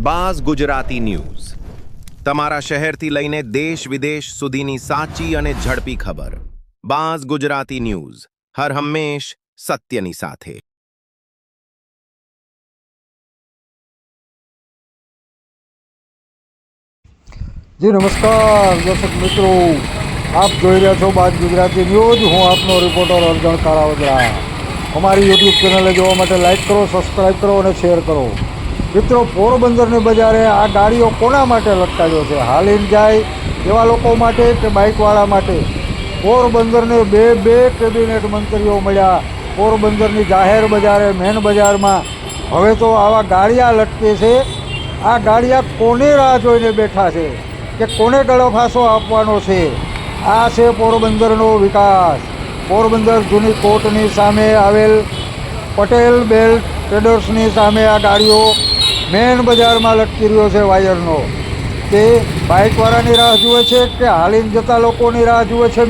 Buzz Gujarati news તમારા શહેરથી લઈને દેશ વિદેશ સુધીની સાચી અને ઝડપી ખબર। બાઝ ગુજરાતી ન્યૂઝ હર હંમેશ સત્યની સાથે। जी नमस्कार दर्शक मित्रों, आप જોઈ રહ્યા છો બાઝ ગુજરાતી ન્યૂઝ। હું આપનો રિપોર્ટર અર્જણ કારાવદરા। અમારી યુટ્યુબ ચેનલને જોવા માટે લાઇક કરો, સબસ્ક્રાઈબ કરો અને શેર કરો। મિત્રો, પોરબંદરની બજારે આ ગાડીઓ કોના માટે લટકાવ્યો છે? હાલીને જાય એવા લોકો માટે કે બાઇકવાળા માટે? પોરબંદરને બે કેબિનેટ મંત્રીઓ મળ્યા પોરબંદરની જાહેર બજારે, મેન બજારમાં। હવે તો આવા ગાડિયા લટકે છે। આ ગાડિયા કોને રાહ જોઈને બેઠા છે કે કોને ગળફાંસો આપવાનો છે? આ છે પોરબંદરનો વિકાસ। પોરબંદર જૂની કોર્ટની સામે આવેલ પટેલ બેલ્ટ ટ્રેડર્સની સામે આ ગાડીઓ મેન બજારમાં લટકી રહ્યો છે વાયરનો। તે બાઇકવાળાની રાહ જુએ છે કે હાલીને જતા લોકોની રાહ જુએ છે?